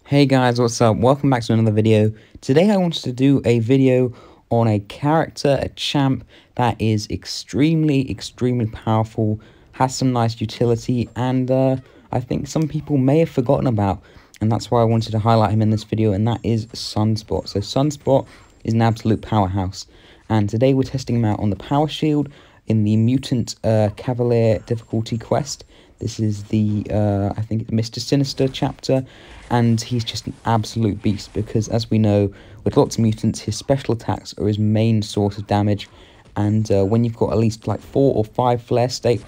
Hey guys, what's up? Welcome back to another video. Today I wanted to do a video on a character, a champ that is extremely powerful, has some nice utility, and I think some people may have forgotten about, and that's why I wanted to highlight him in this video, and that is Sunspot. So Sunspot is an absolute powerhouse, and today we're testing him out on the Power Shield in the Mutant Cavalier difficulty quest. This is the, I think it's Mr. Sinister chapter, and he's just an absolute beast because, as we know, with lots of mutants, his special attacks are his main source of damage, and when you've got at least like 4 or 5 flare state,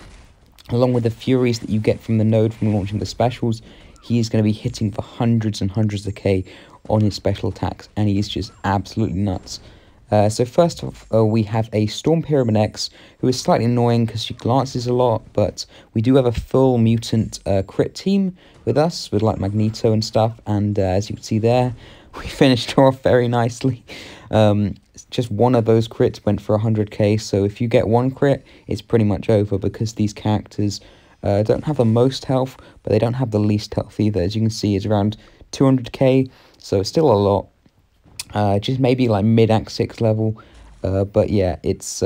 along with the furies that you get from the node from launching the specials, he is going to be hitting for hundreds and hundreds of K on his special attacks, and he is just absolutely nuts. So first off, we have a Storm Pyramid X, who is slightly annoying because she glances a lot, but we do have a full mutant crit team with us, with like Magneto and stuff, and as you can see there, we finished her off very nicely. Just one of those crits went for 100k, so if you get one crit, it's pretty much over, because these characters don't have the most health, but they don't have the least health either. As you can see, it's around 200k, so it's still a lot. Just maybe like mid-Act 6 level, but yeah, it's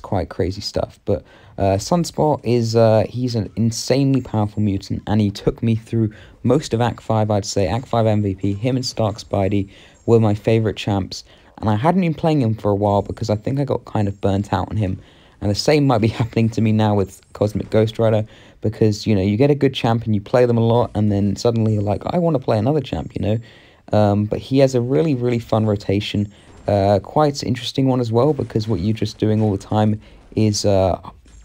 quite crazy stuff. But Sunspot is, he's an insanely powerful mutant, and he took me through most of Act 5, I'd say. Act 5 MVP, him and Stark Spidey were my favourite champs, and I hadn't been playing him for a while because I think I got kind of burnt out on him. And the same might be happening to me now with Cosmic Ghost Rider, because, you know, you get a good champ and you play them a lot, and then suddenly you're like, I want to play another champ, you know? But he has a really fun rotation, quite interesting one as well, because what you're just doing all the time is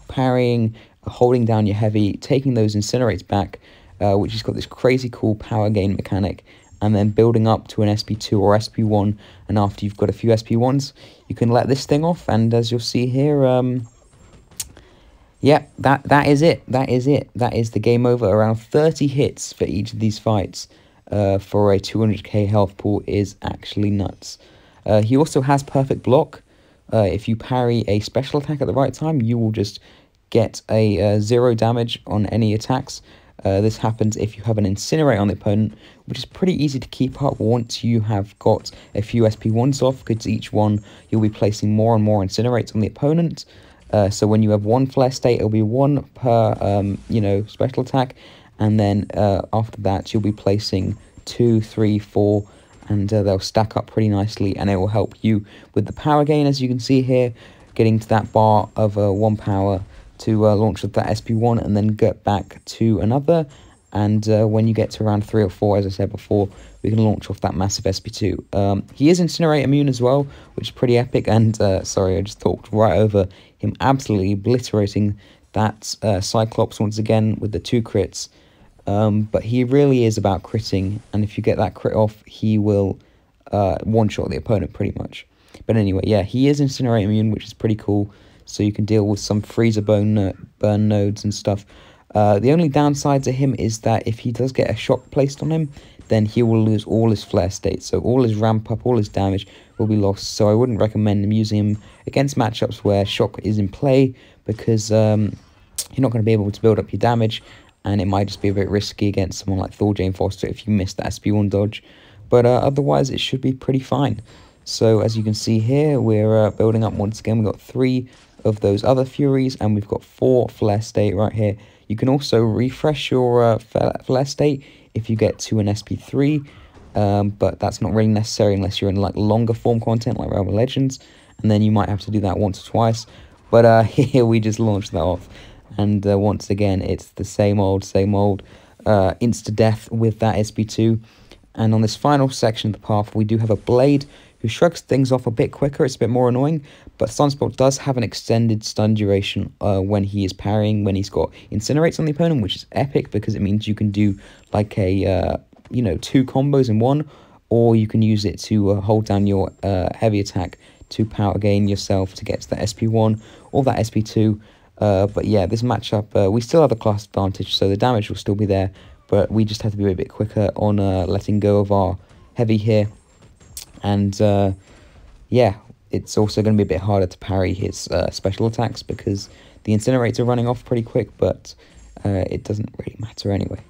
parrying, holding down your heavy, taking those incinerates back, which has got this crazy cool power gain mechanic, and then building up to an SP2 or SP1, and after you've got a few SP1s, you can let this thing off, and as you'll see here, yeah, that is it. That is the game over. Around 30 hits for each of these fights. For a 200k health pool is actually nuts. He also has perfect block. If you parry a special attack at the right time, you will just get a 0 damage on any attacks. This happens if you have an Incinerate on the opponent, which is pretty easy to keep up once you have got a few SP1s off, because each one you'll be placing more and more Incinerates on the opponent. So when you have one flare state, it'll be 1 per, you know, special attack, and then after that you'll be placing 2, 3, 4, and they'll stack up pretty nicely, and it will help you with the power gain, as you can see here, getting to that bar of 1 power to launch with that SP1 and then get back to another, and when you get to around 3 or 4, as I said before, we can launch off that massive SP2. He is Incinerate immune as well, which is pretty epic, and sorry, I just talked right over him, absolutely obliterating that Cyclops once again with the 2 crits. But he really is about critting, and if you get that crit off, he will one-shot the opponent pretty much. But anyway, yeah, he is Incinerate immune, which is pretty cool, so you can deal with some freezer burn nodes and stuff. The only downside to him is that if he does get a shock placed on him, then he will lose all his flare states, so all his ramp up, all his damage will be lost. So I wouldn't recommend him using him against matchups where shock is in play, because you're not going to be able to build up your damage, and it might just be a bit risky against someone like Thor Jane Foster if you miss the SP1 dodge. But otherwise, it should be pretty fine. So as you can see here, we're building up once again. We've got 3 of those other Furies, and we've got 4 flare state right here. You can also refresh your flare state if you get to an SP3, but that's not really necessary unless you're in like longer form content like Realm of Legends, and then you might have to do that once or twice. But here we just launched that off. And once again, it's the same old insta-death with that SP2. And on this final section of the path, we do have a Blade who shrugs things off a bit quicker. It's a bit more annoying, but Sunspot does have an extended stun duration when he is parrying, when he's got Incinerates on the opponent, which is epic because it means you can do like a, you know, 2 combos in one, or you can use it to hold down your heavy attack to power gain yourself to get to that SP1 or that SP2. But yeah, this matchup, we still have a class advantage, so the damage will still be there, but we just have to be a bit quicker on letting go of our heavy here. And yeah, it's also going to be a bit harder to parry his special attacks because the Incinerates are running off pretty quick, but it doesn't really matter anyway.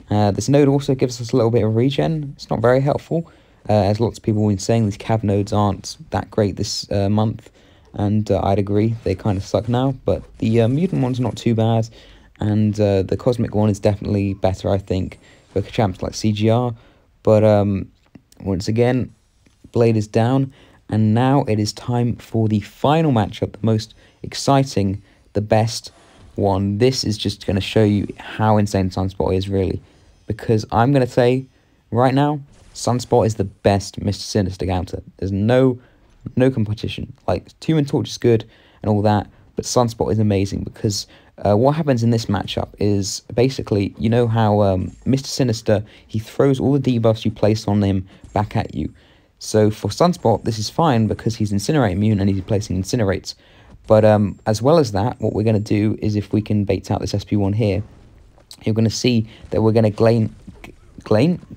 This node also gives us a little bit of regen. It's not very helpful, as lots of people have been saying these cav nodes aren't that great this month, and I'd agree, they kind of suck now, but the mutant one's not too bad, and the cosmic one is definitely better, I think, for champs like CGR, but once again, Blade is down, and now it is time for the final matchup, the most exciting, the best one. This is just going to show you how insane Sunspot is, really, because I'm going to say right now, Sunspot is the best Mr. Sinister counter. There's no competition. Like, Human Torch is good and all that, but Sunspot is amazing because what happens in this matchup is basically, you know how Mr. Sinister, he throws all the debuffs you place on him back at you. So for Sunspot, this is fine because he's Incinerate immune and he's placing Incinerates. But as well as that, what we're going to do is if we can bait out this SP1 here, you're going to see that we're going to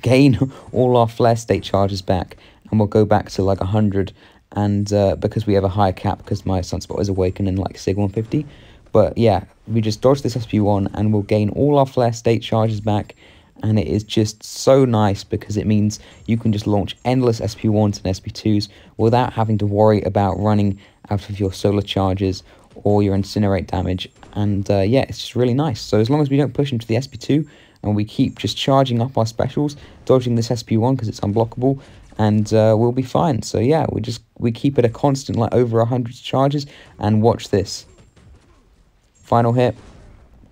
gain all our flare state charges back, and we'll go back to like 100, and because we have a higher cap because my Sunspot is awakened in like Sig 150. But yeah, we just dodge this SP1 and we'll gain all our flare state charges back, and it is just so nice because it means you can just launch endless SP1s and SP2s without having to worry about running out of your solar charges or your incinerate damage, and yeah, it's just really nice. So as long as we don't push into the SP2 and we keep just charging up our specials, dodging this SP1 because it's unblockable, and we'll be fine. So yeah, we keep it a constant, like over 100 charges, and watch this. Final hit,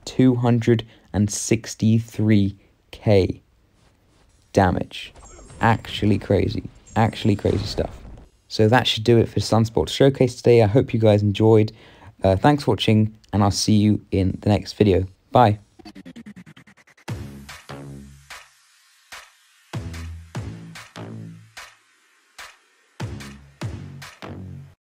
263k damage. Actually crazy stuff. So that should do it for Sunspot Showcase today. I hope you guys enjoyed. Thanks for watching, and I'll see you in the next video. Bye.